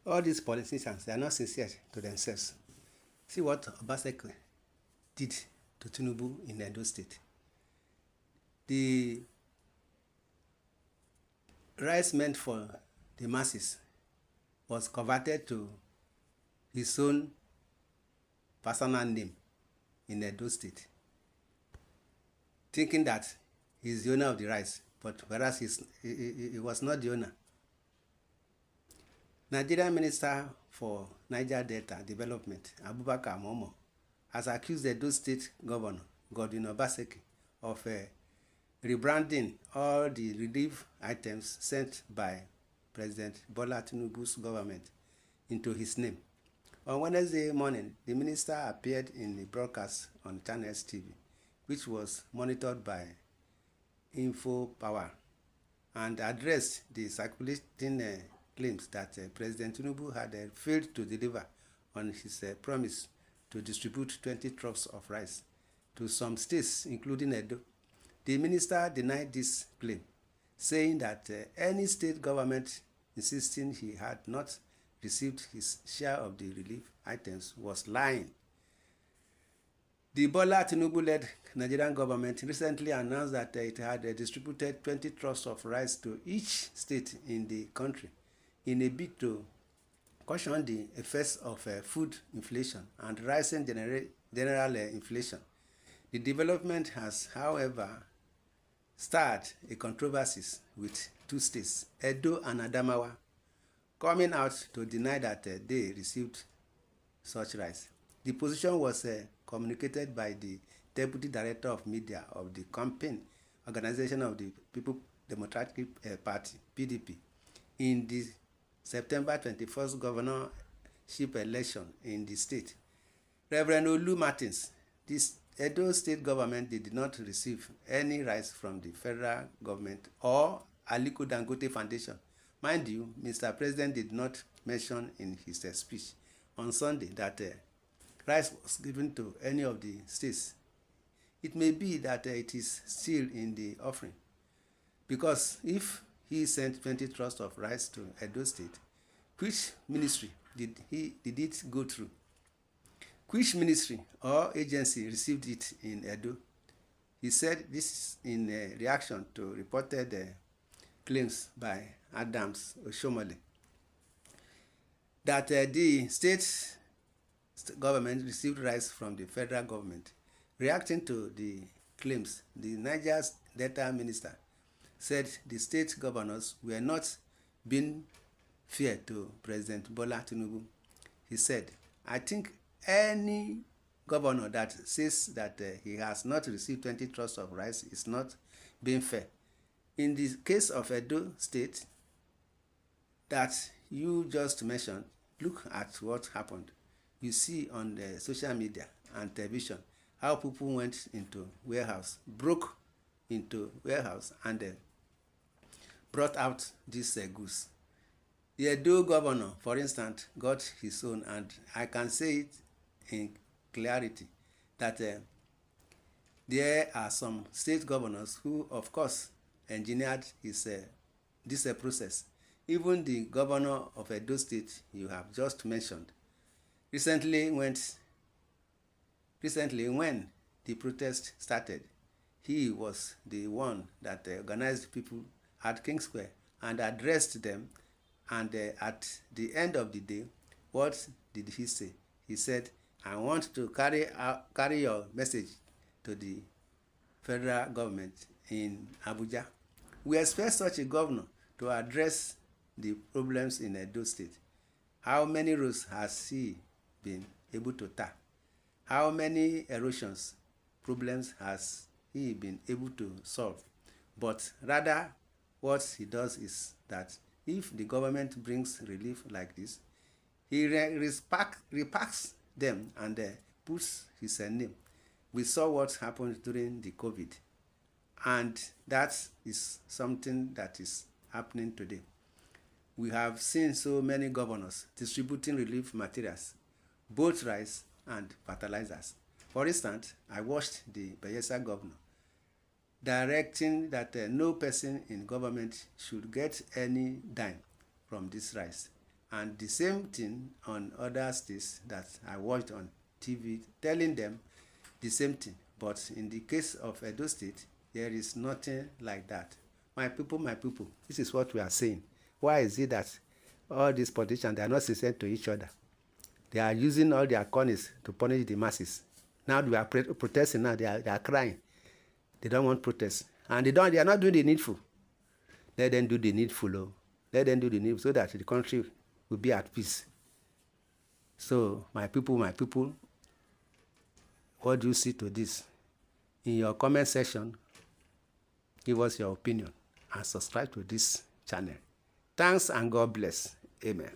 All these politicians, they are not sincere to themselves. See what Obaseki did to Tinubu in Edo State. The rice meant for the masses was converted to his own personal name in Edo State, thinking that he's the owner of the rice, but whereas he was not the owner. Nigerian Minister for Niger Delta Development, Abubakar Momo, has accused the Edo State Governor, Godwin Obaseki, of rebranding all the relief items sent by President Bola Tinubu's government into his name. On Wednesday morning, the minister appeared in a broadcast on Channels TV, which was monitored by Info Power, and addressed the circulating claims that President Tinubu had failed to deliver on his promise to distribute 20 trucks of rice to some states, including Edo. The minister denied this claim, saying that any state government insisting he had not received his share of the relief items was lying. The Bola Tinubu-led Nigerian government recently announced that it had distributed 20 trucks of rice to each state in the country in a bid to caution the effects of food inflation and rising general inflation. The development has, however, stirred a controversy with two states, Edo and Adamawa, coming out to deny that they received such rice. The position was communicated by the Deputy Director of Media of the campaign organization of the People Democratic Party, PDP, in the September 21st governorship election in the state. Reverend Olu Martins, this Edo State government did not receive any rice from the federal government or Aliko Dangote Foundation. Mind you, Mr. President did not mention in his speech on Sunday that rice was given to any of the states. It may be that it is still in the offering, because if he sent 20 trucks of rice to Edo State, which ministry did it go through? Which ministry or agency received it in Edo? He said this in reaction to reported claims by Adams Oshomole that the state government received rice from the federal government. Reacting to the claims, the Niger Delta minister said the state governors were not being fair to President Bola Tinubu. He said, "I think any governor that says that he has not received 20 trucks of rice is not being fair. In the case of Edo State that you just mentioned, look at what happened. You see on the social media and television how people went into warehouse, broke into warehouse, and brought out this goods. The Edo governor, for instance, got his own, and I can say it in clarity that there are some state governors who, of course, engineered this process. Even the governor of Edo State you have just mentioned recently when the protest started, he was the one that organized people at King Square and addressed them, and at the end of the day, what did he say? He said, "I want to carry your message to the federal government in Abuja." We expect such a governor to address the problems in Edo State. How many roads has he been able to tar? How many erosions problems has he been able to solve? But rather, what he does is that if the government brings relief like this, he repacks them and puts his name. We saw what happened during the COVID, and that is something that is happening today. We have seen so many governors distributing relief materials, both rice and fertilizers. For instance, I watched the Bayelsa governor directing that no person in government should get any dime from this rice. And the same thing on other states that I watched on TV, telling them the same thing. But in the case of Edo State, there is nothing like that. My people, this is what we are saying. Why is it that all these politicians, they are not sincere to each other? They are using all their corners to punish the masses. Now they are protesting. Now they are crying. They don't want protest, and they are not doing the needful. Let them do the needful. Oh. Let them do the needful so that the country will be at peace. So my people, what do you see to this? In your comment section, give us your opinion and subscribe to this channel. Thanks and God bless. Amen.